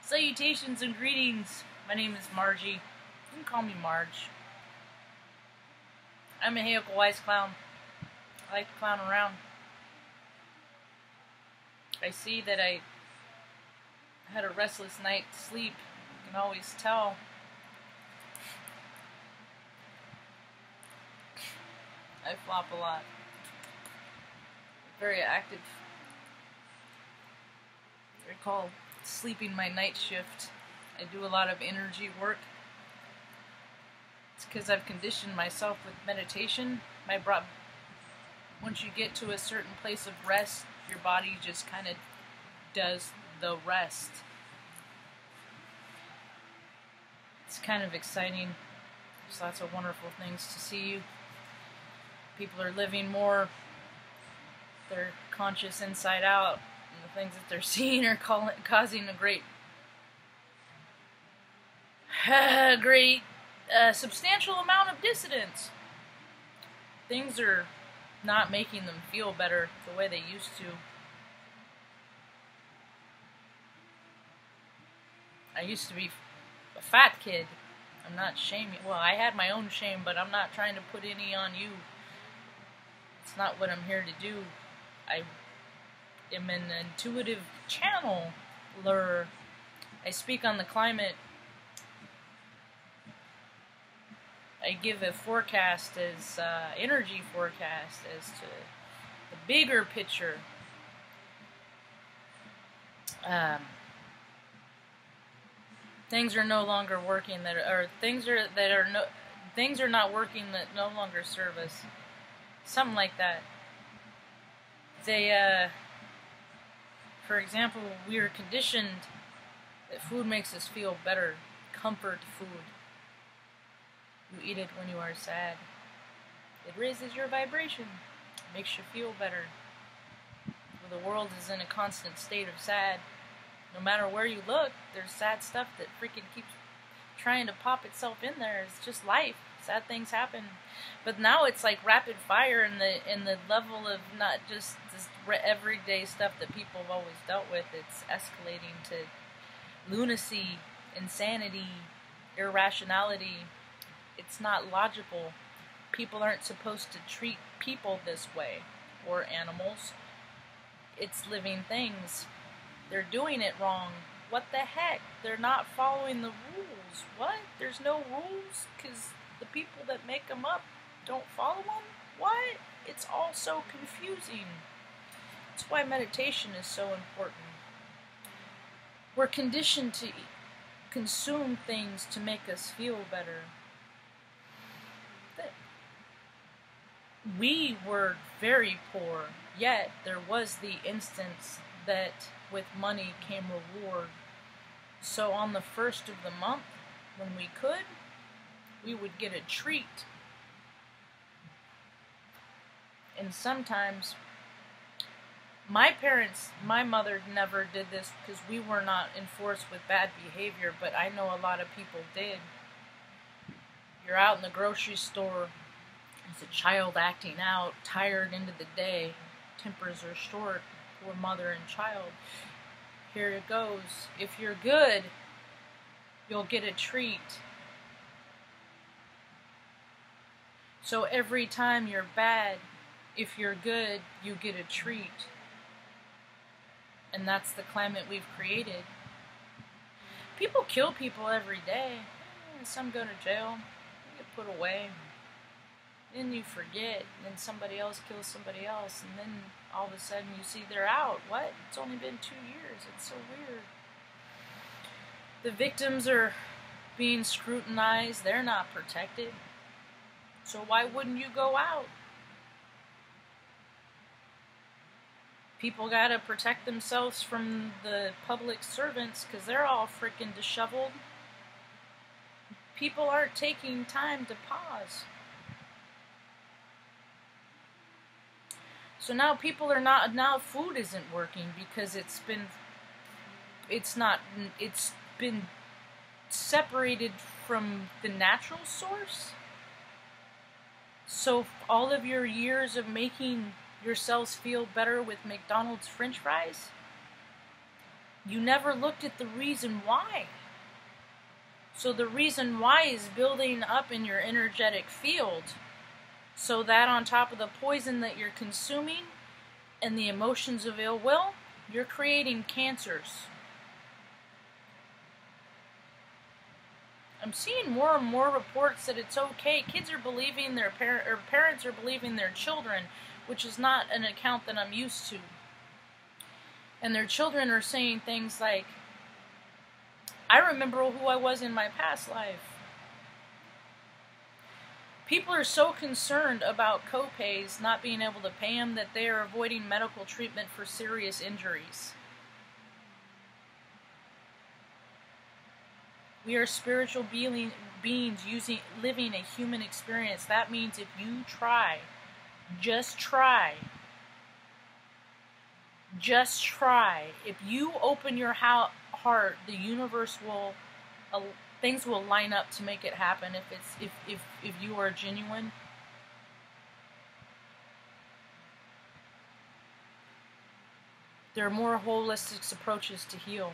Salutations and greetings. My name is Margie. You can call me Marge. I'm a Hayoko Wise clown. I like to clown around. I see that I had a restless night's sleep. You can always tell. I flop a lot. Very active. I call sleeping my night shift. I do a lot of energy work. It's because I've conditioned myself with meditation. Once you get to a certain place of rest, your body just kind of does the rest. It's kind of exciting. There's lots of wonderful things to see. People are living more. They're conscious inside out. And the things that they're seeing are causing a great substantial amount of dissonance. Things are not making them feel better the way they used to. I used to be a fat kid. I'm not shaming. Well, I had my own shame, but I'm not trying to put any on you. It's not what I'm here to do. I am an intuitive channeler. I speak on the climate. I give a forecast as energy forecast as to the bigger picture. Things are no longer working things are not working that no longer serve us. Something like that. For example, we are conditioned that food makes us feel better. Comfort food. You eat it when you are sad. It raises your vibration. It makes you feel better. Well, the world is in a constant state of sad. No matter where you look, there's sad stuff that freaking keeps trying to pop itself in there. It's just life. Sad things happen. But now it's like rapid fire in the level of not just this everyday stuff that people have always dealt with. It's escalating to lunacy, insanity, irrationality. It's not logical. People aren't supposed to treat people this way, or animals. It's living things. They're doing it wrong. What the heck? They're not following the rules. What? There's no rules because the people that make them up don't follow them? What? It's all so confusing. That's why meditation is so important. We're conditioned to consume things to make us feel better. We were very poor, yet there was the instance that with money came reward. So on the first of the month, when we could, we would get a treat. And sometimes, my mother never did this because we were not enforced with bad behavior, but I know a lot of people did. You're out in the grocery store as a child acting out, tired into the day, tempers are short, poor mother and child. Here it goes. If you're good, you'll get a treat. So every time you're bad, if you're good, you get a treat. And that's the climate we've created. People kill people every day. Some go to jail, get put away. Then you forget, and then somebody else kills somebody else, and then all of a sudden you see they're out. What? It's only been 2 years. It's so weird. The victims are being scrutinized. They're not protected. So why wouldn't you go out? People gotta protect themselves from the public servants because they're all freaking disheveled. People aren't taking time to pause. So now now food isn't working because it's been separated from the natural source. So all of your years of making yourselves feel better with McDonald's French fries, You never looked at the reason why. So the reason why is building up in your energetic field, so that on top of the poison that you're consuming and the emotions of ill will, you're creating cancers. I'm seeing more and more reports that it's okay. Kids are believing their parents are believing their children, which is not an account that I'm used to. And their children are saying things like, I remember who I was in my past life. People are so concerned about co-pays not being able to pay them that they are avoiding medical treatment for serious injuries. We are spiritual beings living a human experience. That means if you try, just try, if you open your heart, the universe will, things will line up to make it happen if you are genuine. There are more holistic approaches to heal.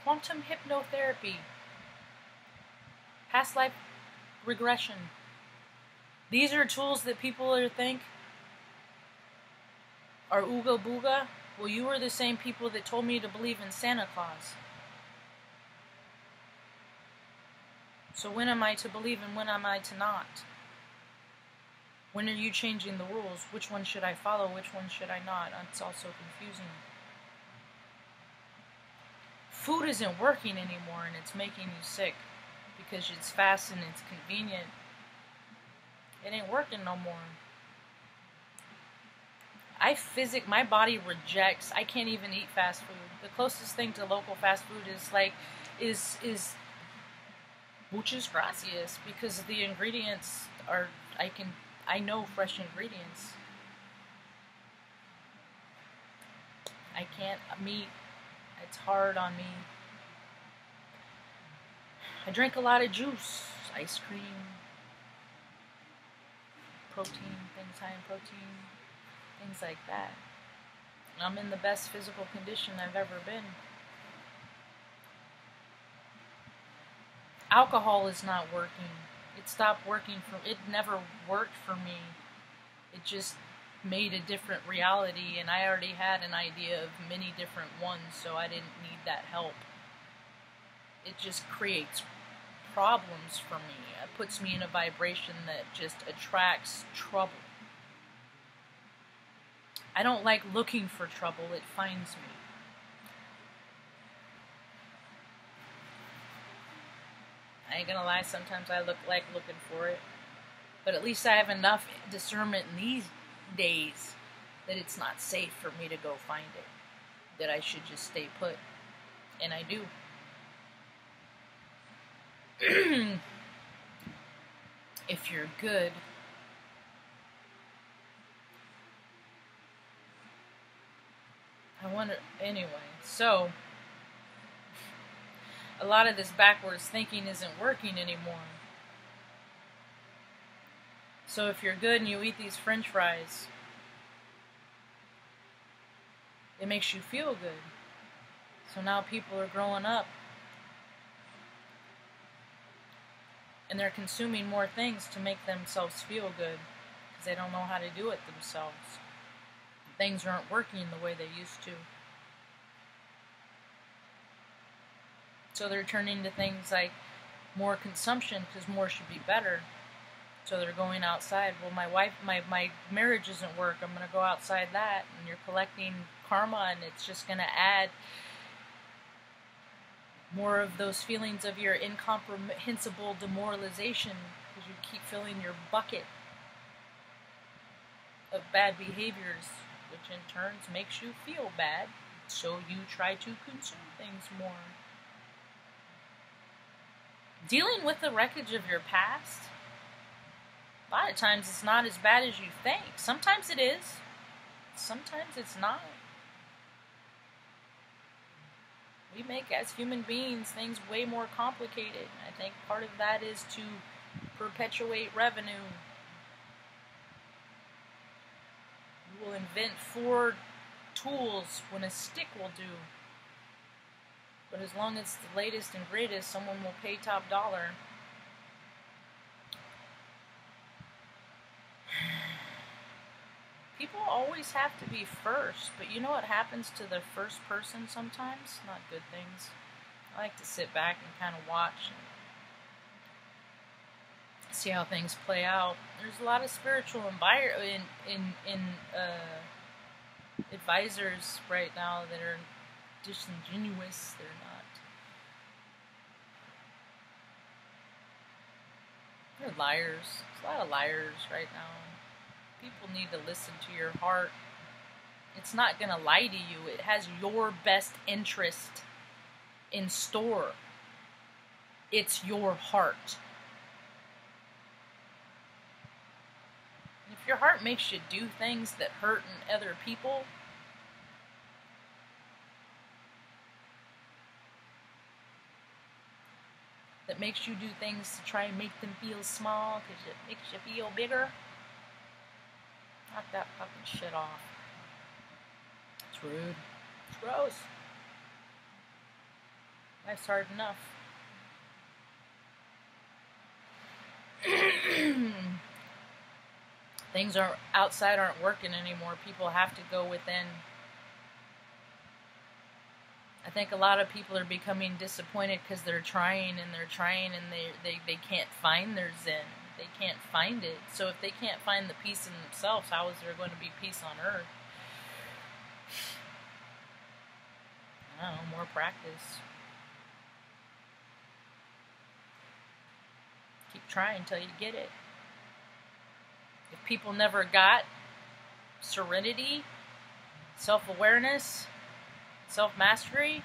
Quantum hypnotherapy, past life regression. These are tools that people think are ooga booga. Well, you were the same people that told me to believe in Santa Claus. So when am I to believe and when am I to not? When are you changing the rules? Which one should I follow? Which one should I not? It's all so confusing. Food isn't working anymore and it's making you sick because it's fast and it's convenient. It ain't working no more. My body rejects, I can't even eat fast food. The closest thing to local fast food is muchas gracias, because the ingredients are, I know fresh ingredients. I can't, meat, it's hard on me. I drink a lot of juice, ice cream, protein, things high in protein, things like that. I'm in the best physical condition I've ever been. Alcohol is not working. It stopped working it never worked for me. It just made a different reality, and I already had an idea of many different ones, so I didn't need that help. It just creates problems for me. It puts me in a vibration that just attracts trouble. I don't like looking for trouble, it finds me. I ain't gonna lie, sometimes I look like looking for it. But at least I have enough discernment in these days that it's not safe for me to go find it. That I should just stay put. And I do. If you're good, I wonder, anyway, so a lot of this backwards thinking isn't working anymore. So if you're good and you eat these French fries, it makes you feel good. So now people are growing up and they're consuming more things to make themselves feel good because they don't know how to do it themselves. Things aren't working the way they used to. So they're turning to things like more consumption because more should be better. So they're going outside. Well, my marriage isn't work. I'm going to go outside that. And you're collecting karma, and it's just going to add more of those feelings of your incomprehensible demoralization because you keep filling your bucket of bad behaviors, which in turn makes you feel bad. So you try to consume things more. Dealing with the wreckage of your past, a lot of times it's not as bad as you think. Sometimes it is. Sometimes it's not. We make, as human beings, things way more complicated. I think part of that is to perpetuate revenue. invent 4 tools when a stick will do. But as long as it's the latest and greatest, someone will pay top dollar. People always have to be first, but you know what happens to the first person sometimes? Not good things. I like to sit back and kind of watch and see how things play out. There's a lot of spiritual advisors right now that are disingenuous. They're not. They're liars. There's a lot of liars right now. People need to listen to your heart. It's not going to lie to you. It has your best interest in store. It's your heart. If your heart makes you do things that hurt other people, that makes you do things to try and make them feel small because it makes you feel bigger, knock that fucking shit off. It's rude. It's gross. Life's hard enough. Things outside aren't working anymore. People have to go within. I think a lot of people are becoming disappointed because they're trying and they can't find their zen. They can't find it. So if they can't find the peace in themselves, how is there going to be peace on earth? I don't know, more practice. Keep trying until you get it. If people never got serenity, self-awareness, self-mastery,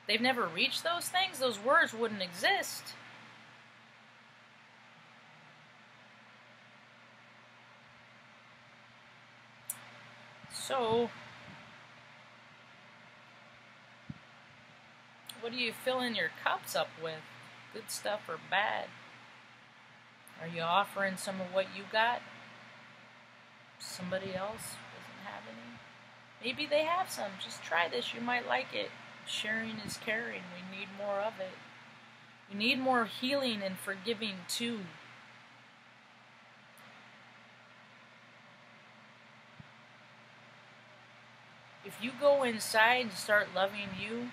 they've never reached those things, those words wouldn't exist. So, what do you filling your cups up with? Good stuff or bad? Are you offering some of what you got? Somebody else doesn't have any? Maybe they have some. Just try this. You might like it. Sharing is caring. We need more of it. We need more healing and forgiving too. If you go inside and start loving you,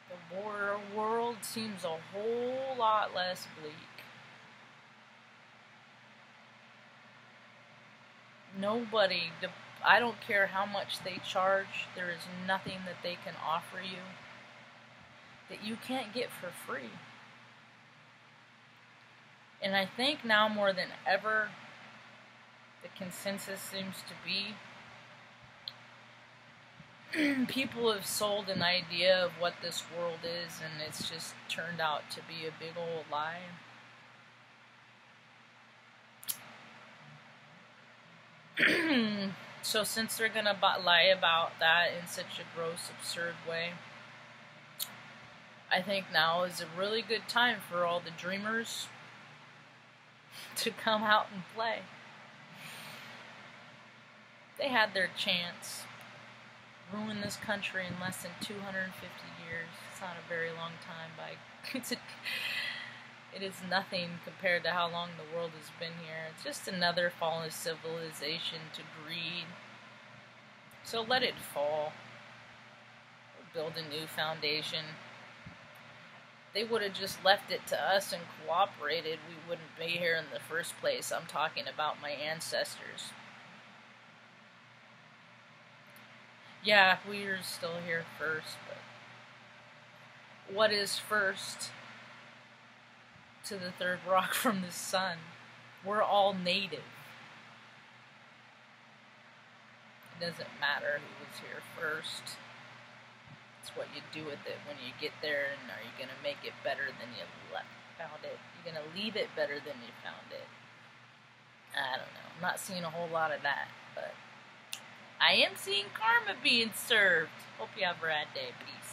the world seems a whole lot less bleak. Nobody, I don't care how much they charge, there is nothing that they can offer you that you can't get for free. And I think now more than ever, the consensus seems to be people have sold an idea of what this world is, and it's just turned out to be a big old lie. So since they're gonna lie about that in such a gross, absurd way, I think now is a really good time for all the dreamers to come out and play. They had their chance. Ruin this country in less than 250 years. It's not a very long time, but it is nothing compared to how long the world has been here. It's just another fall of civilization to greed. So let it fall. We'll build a new foundation. They would have just left it to us and cooperated, we wouldn't be here in the first place. I'm talking about my ancestors. Yeah, we're still here first, but what is first to the third rock from the sun? We're all native. It doesn't matter who was here first. It's what you do with it when you get there, and are you going to make it better than you found it? You're going to leave it better than you found it. I don't know. I'm not seeing a whole lot of that, but I am seeing karma being served. Hope you have a rad day. Peace.